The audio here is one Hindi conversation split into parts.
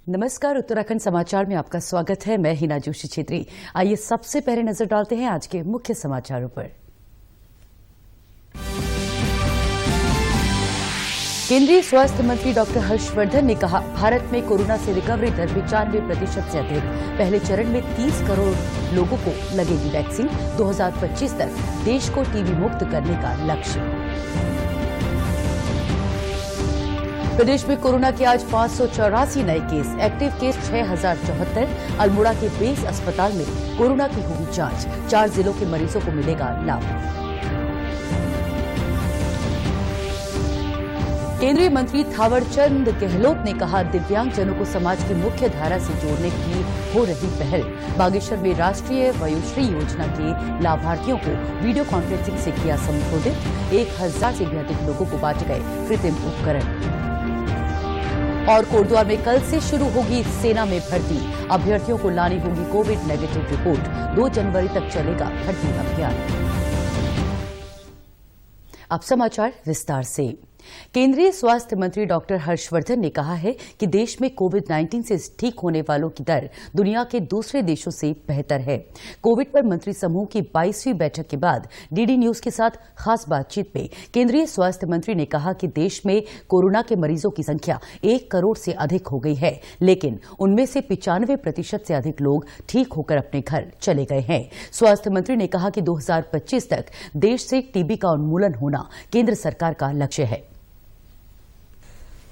नमस्कार, उत्तराखंड समाचार में आपका स्वागत है। मैं हिना जोशी छेत्री। आइए सबसे पहले नजर डालते हैं आज के मुख्य समाचारों पर। केंद्रीय स्वास्थ्य मंत्री डॉक्टर हर्षवर्धन ने कहा, भारत में कोरोना से रिकवरी दर 95% से अधिक। पहले चरण में 30 करोड़ लोगों को लगेगी वैक्सीन। 2025 तक देश को टीबी मुक्त करने का लक्ष्य। प्रदेश में कोरोना के आज 584 नए केस। Active case 6074। अल्मोड़ा के बेस अस्पताल में कोरोना की होगी जांच। 4 जिलों के मरीजों को मिलेगा लाभ। केंद्रीय मंत्री थावरचंद गहलोत ने कहा, दिव्यांगजनों को समाज की मुख्य धारा से जोड़ने की हो रही पहल। बागेश्वर में राष्ट्रीय वयोश्री योजना के लाभार्थियों को वीडियो कॉन्फ्रेंसिंग से किया संबोधित। 1000 से भी अधिक लोगों को बांटे गए कृत्रिम उपकरण। और कोटद्वार में कल से शुरू होगी सेना में भर्ती। अभ्यर्थियों को लानी होगी कोविड नेगेटिव रिपोर्ट। 2 जनवरी तक चलेगा भर्ती अभियान। अब समाचार विस्तार से। केंद्रीय स्वास्थ्य मंत्री डॉक्टर हर्षवर्धन ने कहा है कि देश में कोविड-19 से ठीक होने वालों की दर दुनिया के दूसरे देशों से बेहतर है। कोविड पर मंत्री समूह की 22वीं बैठक के बाद डीडी न्यूज के साथ खास बातचीत में केंद्रीय स्वास्थ्य मंत्री ने कहा कि देश में कोरोना के मरीजों की संख्या 1 करोड़ से अधिक हो गई है, लेकिन उनमें से 95% से अधिक लोग ठीक होकर अपने घर चले गए हैं। स्वास्थ्य मंत्री ने कहा कि 2025 तक देश से टीबी का उन्मूलन होना केंद्र सरकार का लक्ष्य है।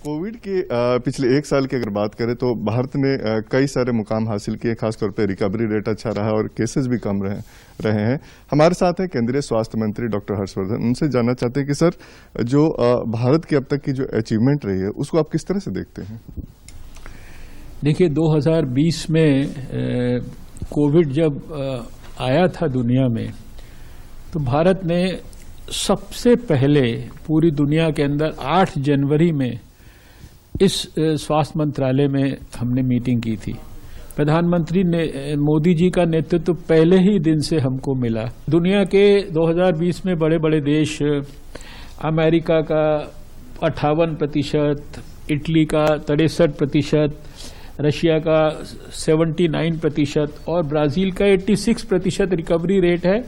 कोविड के पिछले 1 साल की अगर बात करें तो भारत ने कई सारे मुकाम हासिल किए। खासतौर पे रिकवरी रेट अच्छा रहा और केसेस भी कम रहे हैं। हमारे साथ है केंद्रीय स्वास्थ्य मंत्री डॉक्टर हर्षवर्धन। उनसे जानना चाहते हैं कि सर, जो भारत की अब तक की जो अचीवमेंट रही है उसको आप किस तरह से देखते हैं? देखिए, 2020 में कोविड जब आया था दुनिया में, तो भारत ने सबसे पहले पूरी दुनिया के अंदर 8 जनवरी में इस स्वास्थ्य मंत्रालय में हमने मीटिंग की थी। प्रधानमंत्री ने मोदी जी का नेतृत्व पहले ही दिन से हमको मिला। दुनिया के 2020 में बड़े बड़े देश, अमेरिका का 58%, इटली का 63%, रशिया का 79% और ब्राजील का 86% रिकवरी रेट है।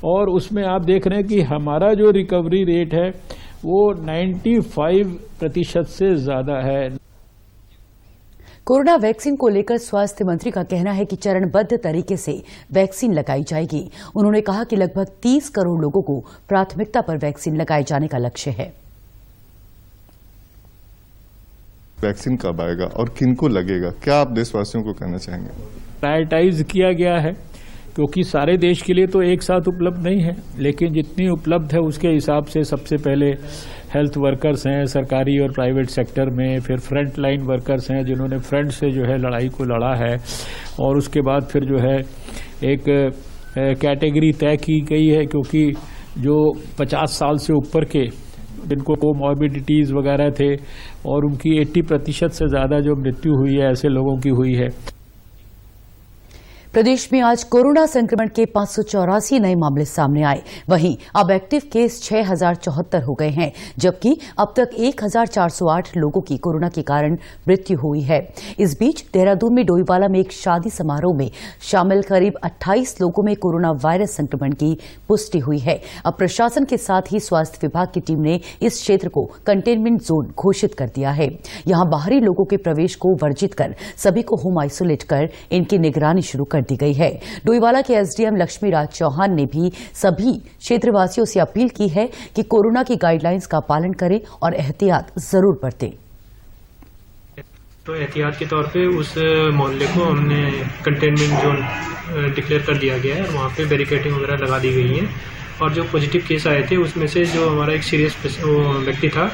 और उसमें आप देख रहे हैं कि हमारा जो रिकवरी रेट है वो 95% से ज्यादा है। कोरोना वैक्सीन को लेकर स्वास्थ्य मंत्री का कहना है कि चरणबद्ध तरीके से वैक्सीन लगाई जाएगी। उन्होंने कहा कि लगभग 30 करोड़ लोगों को प्राथमिकता पर वैक्सीन लगाए जाने का लक्ष्य है। वैक्सीन कब आएगा और किनको लगेगा, क्या आप देशवासियों को कहना चाहेंगे? प्रायोरिटाइज किया गया है क्योंकि सारे देश के लिए तो एक साथ उपलब्ध नहीं है, लेकिन जितनी उपलब्ध है उसके हिसाब से सबसे पहले हेल्थ वर्कर्स हैं सरकारी और प्राइवेट सेक्टर में, फिर फ्रंट लाइन वर्कर्स हैं जिन्होंने फ्रंट से जो है लड़ाई को लड़ा है, और उसके बाद फिर जो है एक कैटेगरी तय की गई है क्योंकि जो 50 साल से ऊपर के जिनको कोमॉर्बिडिटीज़ वगैरह थे और उनकी 80% से ज़्यादा जो मृत्यु हुई है ऐसे लोगों की हुई है। प्रदेश में आज कोरोना संक्रमण के 584 नए मामले सामने आए। वहीं अब एक्टिव केस 6074 हो गए हैं, जबकि अब तक 1408 लोगों की कोरोना के कारण मृत्यु हुई है। इस बीच देहरादून में डोईवाला में एक शादी समारोह में शामिल करीब 28 लोगों में कोरोना वायरस संक्रमण की पुष्टि हुई है। अब प्रशासन के साथ ही स्वास्थ्य विभाग की टीम ने इस क्षेत्र को कंटेनमेंट जोन घोषित कर दिया है। यहां बाहरी लोगों के प्रवेश को वर्जित कर सभी को होम आइसोलेट कर इनकी निगरानी शुरू कर दी गई है। डोईवाला के एसडीएम लक्ष्मीराज चौहान ने भी सभी क्षेत्रवासियों से अपील की है कि कोरोना की गाइडलाइंस का पालन करें और एहतियात जरूर बरतें। तो एहतियात के तौर पे उस मोहल्ले को हमने कंटेनमेंट जोन डिक्लेयर कर दिया गया है और वहाँ पे बैरिकेडिंग वगैरह लगा दी गई है। और जो पॉजिटिव केस आए थे उसमें से जो हमारा एक सीरियस व्यक्ति था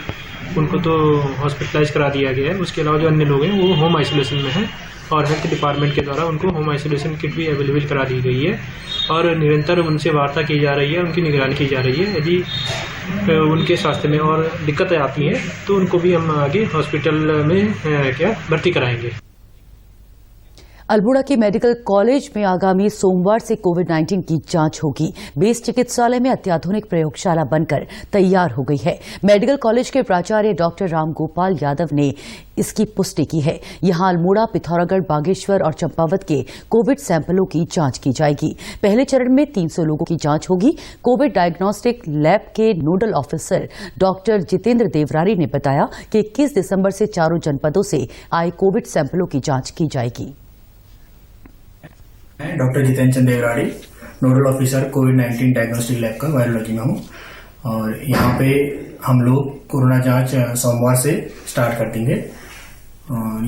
उनको तो हॉस्पिटलाइज करा दिया गया है। उसके अलावा जो अन्य लोग हैं वो होम आइसोलेशन में हैं और हेल्थ डिपार्टमेंट के द्वारा उनको होम आइसोलेशन किट भी अवेलेबल करा दी गई है और निरंतर उनसे वार्ता की जा रही है, उनकी निगरानी की जा रही है। यदि उनके स्वास्थ्य में और दिक्कतें आती हैं तो उनको भी हम आगे हॉस्पिटल में भर्ती कराएंगे। अल्मोड़ा के मेडिकल कॉलेज में आगामी सोमवार से कोविड-19 की जांच होगी। बेस चिकित्सालय में अत्याधुनिक प्रयोगशाला बनकर तैयार हो गई है। मेडिकल कॉलेज के प्राचार्य डॉक्टर रामगोपाल यादव ने इसकी पुष्टि की है। यहां अल्मोड़ा, पिथौरागढ़, बागेश्वर और चंपावत के कोविड सैंपलों की जांच की जाएगी। पहले चरण में 300 लोगों की जांच होगी। कोविड डायग्नोस्टिक लैब के nodal officer doctor Jitendra Devrari ने बताया कि 21 दिसंबर से चारों जनपदों से आए कोविड सैंपलों की जांच की जाएगी। मैं doctor Jitendra Devrari, nodal officer कोविड-19 डायग्नोस्टिक लैब का वायरोलॉजी में हूँ और यहाँ पे हम लोग कोरोना जांच सोमवार से स्टार्ट कर देंगे।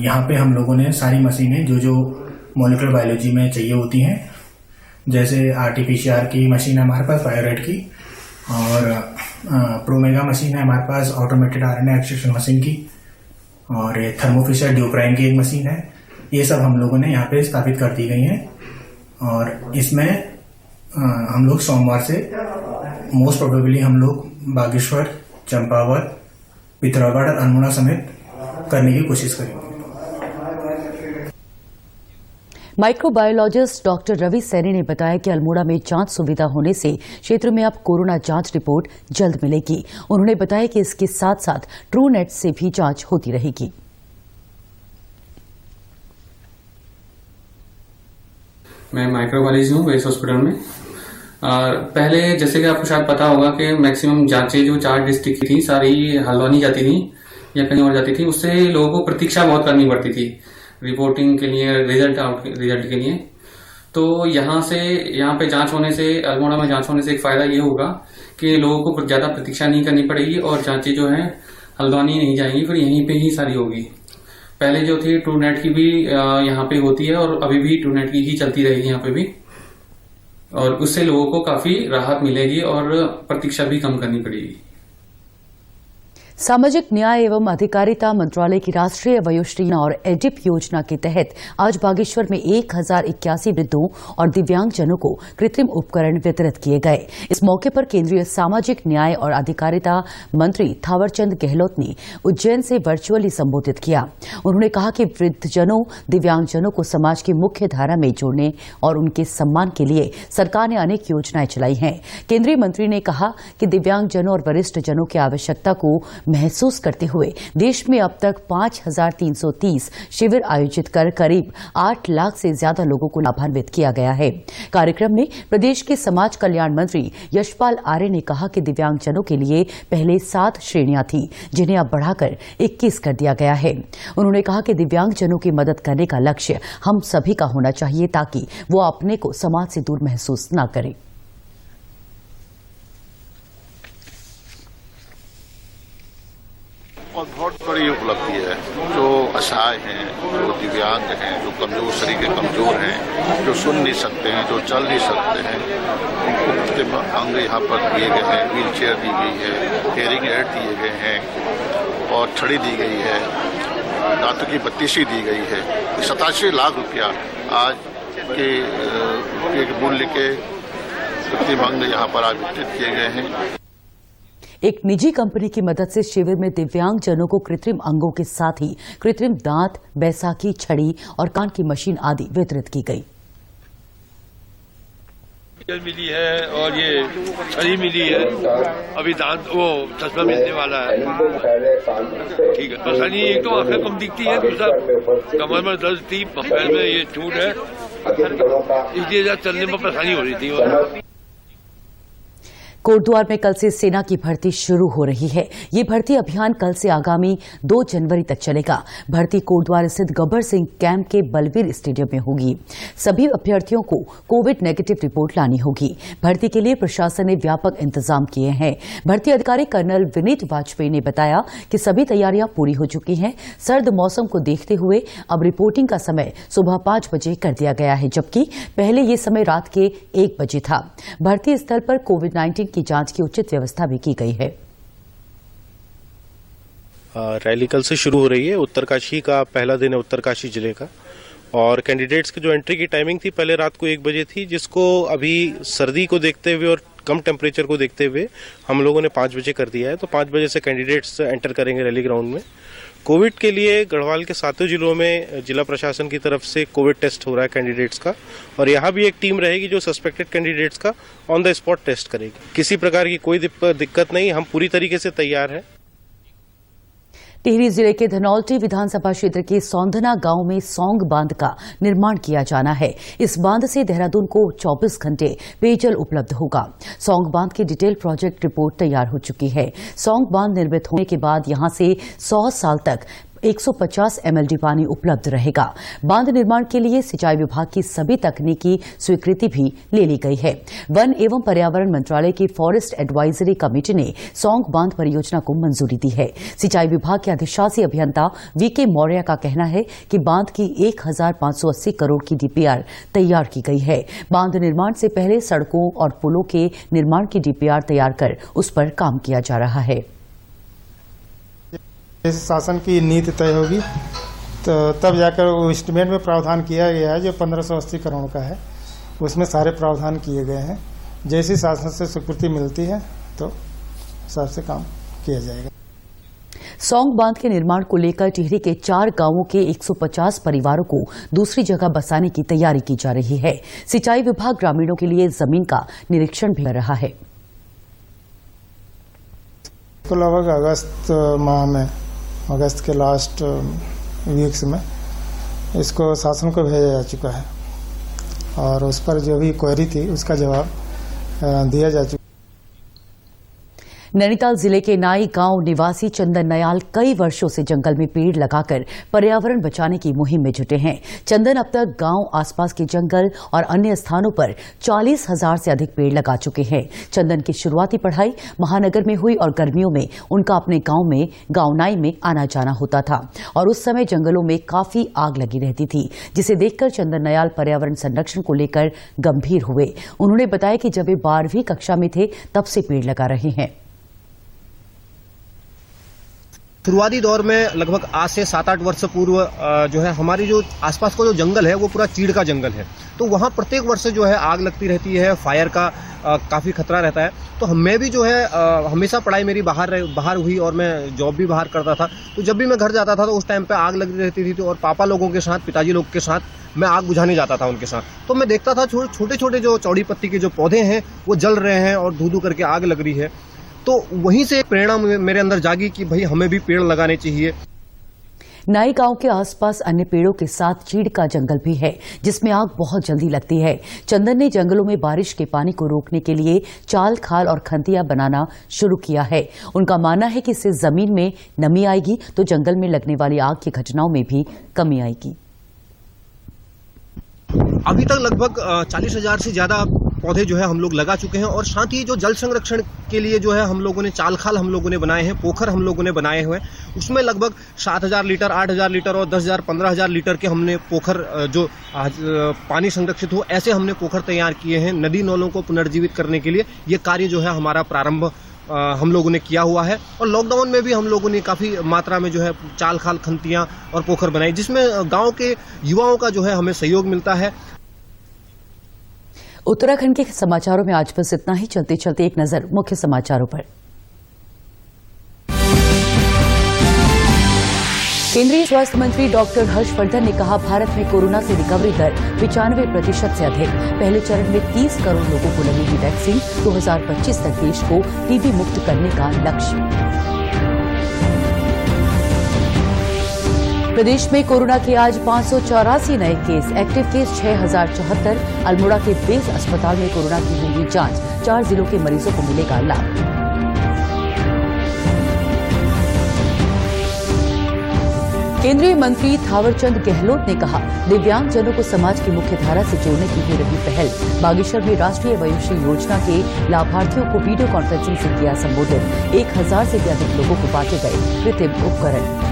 यहाँ पे हम लोगों ने सारी मशीनें जो मॉलिक्यूलर बायोलॉजी में चाहिए होती हैं, जैसे RT-PCR की मशीन है हमारे पास, बायोरेट की, और प्रोमेगा मशीन है हमारे पास, ऑटोमेटेड RNA एक्सट्रैक्शन मशीन की, और थर्मोफिशर ड्यूप्राइम की एक मशीन है। ये सब हम लोगों ने यहाँ पे स्थापित कर दी गई हैं और इसमें हम लोग सोमवार से मोस्ट प्रोबेबली हम लोग बागेश्वर, चंपावत, पिथौरागढ़ और अल्मोड़ा समेत करने की कोशिश करेंगे। माइक्रोबायोलॉजिस्ट डॉक्टर रवि सैनी ने बताया कि अल्मोड़ा में जांच सुविधा होने से क्षेत्र में अब कोरोना जांच रिपोर्ट जल्द मिलेगी। उन्होंने बताया कि इसके साथ साथ ट्रू नेट से भी जांच होती रहेगी। मैं माइक्रोबायोलॉजी हूँ बेस हॉस्पिटल में। और पहले जैसे कि आपको शायद पता होगा कि मैक्सिमम जांचें जो 4 डिस्ट्रिक्ट की थी सारी हल्द्वानी जाती थी या कहीं और जाती थी। उससे लोगों को प्रतीक्षा बहुत करनी पड़ती थी रिपोर्टिंग के लिए, रिजल्ट के लिए। तो यहाँ पे जांच होने से, अल्मोड़ा में जांच होने से एक फायदा ये होगा कि लोगों को ज्यादा प्रतीक्षा नहीं करनी पड़ेगी और जांचें जो है हल्द्वानी नहीं जाएंगी, फिर यहीं पे ही सारी होगी। पहले जो थी ट्रू नेट की भी यहाँ पे होती है और अभी भी ट्रू नेट की ही चलती रहेगी यहाँ पे भी, और उससे लोगों को काफी राहत मिलेगी और प्रतीक्षा भी कम करनी पड़ेगी। सामाजिक न्याय एवं अधिकारिता मंत्रालय की राष्ट्रीय वयोश्री और एडिप योजना के तहत आज बागेश्वर में 1081 वृद्धों और दिव्यांगजनों को कृत्रिम उपकरण वितरित किए गए। इस मौके पर केंद्रीय सामाजिक न्याय और अधिकारिता मंत्री थावरचंद गहलोत ने उज्जैन से वर्चुअली संबोधित किया। उन्होंने कहा कि वृद्धजनों, दिव्यांगजनों को समाज की मुख्य धारा में जोड़ने और उनके सम्मान के लिए सरकार ने अनेक योजनाएं चलाई हैं। केंद्रीय मंत्री ने कहा कि दिव्यांगजनों और वरिष्ठजनों की आवश्यकता को महसूस करते हुए देश में अब तक 5330 शिविर आयोजित कर करीब 8 लाख से ज्यादा लोगों को लाभान्वित किया गया है। कार्यक्रम में प्रदेश के समाज कल्याण मंत्री यशपाल आर्य ने कहा कि दिव्यांगजनों के लिए पहले 7 श्रेणियां थी, जिन्हें अब बढ़ाकर 21 कर दिया गया है। उन्होंने कहा कि दिव्यांगजनों की मदद करने का लक्ष्य हम सभी का होना चाहिए ताकि वो अपने को समाज से दूर महसूस न करें। और बहुत बड़ी उपलब्धि है। जो असहाय हैं, जो दिव्यांग हैं, जो कमजोर, शरीर के कमजोर हैं, जो सुन नहीं सकते हैं, जो चल नहीं सकते हैं, उनको कृत्रिम अंग यहाँ पर दिए गए हैं। व्हील चेयर दी गई है, हेयरिंग एड दिए गए हैं और छड़ी दी गई है, दांतों की बत्तीसी दी गई है। 87 लाख रुपया आज के मूल्य के कृत्रिम अंग यहाँ पर आज वितरित किए गए हैं। एक निजी कंपनी की मदद से शिविर में दिव्यांगजनों को कृत्रिम अंगों के साथ ही कृत्रिम दांत, बैसाखी, छड़ी और कान की मशीन आदि वितरित की गई। मिली है और ये छड़ी मिली है। अभी दांत वो चश्मा मिलने वाला है। ठीक है, परेशानी एक तो आंखें कम दिखती है, दूसरा कमर में दर्द थी, पैर में ये चोट है, इसलिए चलने में परेशानी हो रही थी। कोटद्वार में कल से सेना की भर्ती शुरू हो रही है। ये भर्ती अभियान कल से आगामी 2 जनवरी तक चलेगा। भर्ती कोटद्वार स्थित गब्बर सिंह कैंप के बलवीर स्टेडियम में होगी। सभी अभ्यर्थियों को कोविड नेगेटिव रिपोर्ट लानी होगी। भर्ती के लिए प्रशासन ने व्यापक इंतजाम किए हैं। भर्ती अधिकारी कर्नल विनीत वाजपेयी ने बताया कि सभी तैयारियां पूरी हो चुकी हैं। सर्द मौसम को देखते हुए अब रिपोर्टिंग का समय सुबह 5 बजे कर दिया गया है, जबकि पहले ये समय रात के 1 बजे था। भर्ती स्थल पर कोविड-19 की जांच की उचित व्यवस्था भी की गई है। रैली कल से शुरू हो रही है। उत्तरकाशी का पहला दिन है, उत्तरकाशी जिले का, और कैंडिडेट्स की जो एंट्री की टाइमिंग थी पहले रात को 1 बजे थी, जिसको अभी सर्दी को देखते हुए और कम टेम्परेचर को देखते हुए हम लोगों ने 5 बजे कर दिया है। तो 5 बजे से कैंडिडेट्स एंटर करेंगे रैली ग्राउंड में। कोविड के लिए गढ़वाल के 7 जिलों में जिला प्रशासन की तरफ से कोविड टेस्ट हो रहा है कैंडिडेट्स का, और यहाँ भी एक टीम रहेगी जो सस्पेक्टेड कैंडिडेट्स का ऑन द स्पॉट टेस्ट करेगी। किसी प्रकार की कोई दिक्कत नहीं, हम पूरी तरीके से तैयार हैं। टिहरी जिले के धनौल्टी विधानसभा क्षेत्र के सौंधना गांव में सौंग बांध का निर्माण किया जाना है। इस बांध से देहरादून को 24 घंटे पेयजल उपलब्ध होगा। सौंग बांध की डिटेल प्रोजेक्ट रिपोर्ट तैयार हो चुकी है। सौंग बांध निर्मित होने के बाद यहां से 100 साल तक 150 MLD पानी उपलब्ध रहेगा। बांध निर्माण के लिए सिंचाई विभाग की सभी तकनीकी स्वीकृति भी ले ली गई है। वन एवं पर्यावरण मंत्रालय की फॉरेस्ट एडवाइजरी कमेटी ने सौंग बांध परियोजना को मंजूरी दी है। सिंचाई विभाग के अधिशासी अभियंता VK मौर्य का कहना है कि बांध की 1580 करोड़ की DPR तैयार की गई है। बांध निर्माण से पहले सड़कों और पुलों के निर्माण की DPR तैयार कर उस पर काम किया जा रहा है। जैसे शासन की नीति तय होगी तो तब जाकर वो एस्टीमेट में प्रावधान किया गया है जो 1580 करोड़ का है, उसमें सारे प्रावधान किए गए हैं। जैसी शासन से स्वीकृति मिलती है तो सबसे काम किया जाएगा। सौंग बांध के निर्माण को लेकर टिहरी के 4 गांवों के 150 परिवारों को दूसरी जगह बसाने की तैयारी की जा रही है। सिंचाई विभाग ग्रामीणों के लिए जमीन का निरीक्षण भी कर रहा है। तो लगभग अगस्त माह में, अगस्त के लास्ट वीक्स में इसको शासन को भेजा जा चुका है और उस पर जो भी क्वेरी थी उसका जवाब दिया जा चुका है। नैनीताल जिले के नाई गांव निवासी चंदन नयाल कई वर्षों से जंगल में पेड़ लगाकर पर्यावरण बचाने की मुहिम में जुटे हैं। चंदन अब तक गांव आसपास के जंगल और अन्य स्थानों पर 40,000 से अधिक पेड़ लगा चुके हैं। चंदन की शुरुआती पढ़ाई महानगर में हुई और गर्मियों में उनका अपने गांव नाई में आना जाना होता था और उस समय जंगलों में काफी आग लगी रहती थी, जिसे देखकर चंदन नयाल पर्यावरण संरक्षण को लेकर गंभीर हुए। उन्होंने बताया कि जब वे 12वीं कक्षा में थे तब से पेड़ लगा रहे हैं। शुरुआती दौर में लगभग आज से 7-8 वर्ष पूर्व जो है हमारी जो आसपास का जो जंगल है वो पूरा चीड़ का जंगल है, तो वहाँ प्रत्येक वर्ष जो है आग लगती रहती है, फायर का काफ़ी खतरा रहता है। तो मैं भी जो है हमेशा पढ़ाई मेरी बाहर हुई और मैं जॉब भी बाहर करता था, तो जब भी मैं घर जाता था तो उस टाइम पे आग लगी रहती थी। तो और पापा लोगों के साथ, पिताजी लोग के साथ मैं आग बुझाने जाता था उनके साथ, तो मैं देखता था छोटे छोटे जो चौड़ी पत्ती के जो पौधे हैं वो जल रहे हैं और धू धू करके आग लग रही है। तो वहीं से प्रेरणा मेरे अंदर जागी कि भाई हमें भी पेड़ लगाने चाहिए। नाई गांव के आसपास अन्य पेड़ों के साथ चीड़ का जंगल भी है, जिसमें आग बहुत जल्दी लगती है। चंदन ने जंगलों में बारिश के पानी को रोकने के लिए चाल, खाल और खंतिया बनाना शुरू किया है। उनका मानना है कि इससे जमीन में नमी आएगी तो जंगल में लगने वाली आग की घटनाओं में भी कमी आएगी। अभी तक लगभग 40,000 से ज्यादा पौधे जो है हम लोग लगा चुके हैं और साथ ही जो जल संरक्षण के लिए जो है हम लोगों ने चाल खाल हम लोगों ने बनाए हैं, पोखर हम लोगों ने बनाए हुए हैं। उसमें लगभग 7,000 लीटर, 8,000 लीटर और 10,000, 15,000 लीटर के हमने पोखर जो पानी संरक्षित हो ऐसे हमने पोखर तैयार किए हैं। नदी नालों को पुनर्जीवित करने के लिए ये कार्य जो है हमारा प्रारंभ हम लोगों ने किया हुआ है। और लॉकडाउन में भी हम लोगों ने काफी मात्रा में जो है चाल खाल, खंतियां और पोखर बनाई, जिसमें गांव के युवाओं का जो है हमें सहयोग मिलता है। उत्तराखंड के समाचारों में आज बस इतना ही। चलते चलते एक नजर मुख्य समाचारों पर। केंद्रीय स्वास्थ्य मंत्री डॉक्टर हर्षवर्धन ने कहा, भारत में कोरोना से रिकवरी दर 95% से अधिक। पहले चरण में 30 करोड़ लोगों को लगेगी वैक्सीन। 2025 तक देश को टीबी मुक्त करने का लक्ष्य। प्रदेश में कोरोना के आज 584 नए केस। Active case 6,074। अल्मोड़ा के बेस अस्पताल में कोरोना की होगी जांच। 4 जिलों के मरीजों को मिलेगा लाभ। केंद्रीय मंत्री थावरचंद गहलोत ने कहा, दिव्यांगजनों को समाज की मुख्य धारा से जोड़ने की हो रही पहल। बागेश्वर में राष्ट्रीय वयोश्री योजना के लाभार्थियों को वीडियो कॉन्फ्रेंसिंग से किया संबोधित। 1,000 से भी अधिक लोगों को बांटे गए कृत्रिम उपकरण।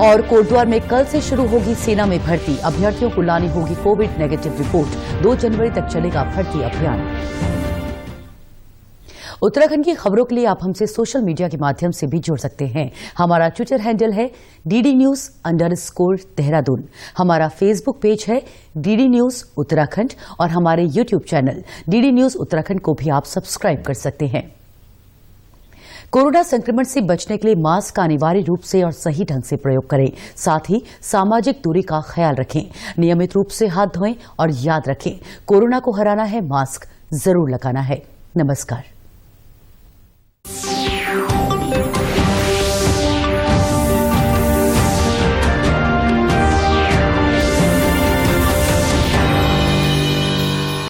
और कोटद्वार में कल से शुरू होगी सेना में भर्ती। अभ्यर्थियों को लानी होगी कोविड नेगेटिव रिपोर्ट। 2 जनवरी तक चलेगा भर्ती अभियान। उत्तराखंड की खबरों के लिए आप हमसे सोशल मीडिया के माध्यम से भी जुड़ सकते हैं। हमारा ट्विटर हैंडल है DD_News_देहरादून। हमारा फेसबुक पेज है DD न्यूज उत्तराखंड और हमारे YouTube channel DD news Uttarakhand को भी आप सब्सक्राइब कर सकते हैं। कोरोना संक्रमण से बचने के लिए मास्क का अनिवार्य रूप से और सही ढंग से प्रयोग करें। साथ ही सामाजिक दूरी का ख्याल रखें। नियमित रूप से हाथ धोएं और याद रखें, कोरोना को हराना है, मास्क जरूर लगाना है। नमस्कार।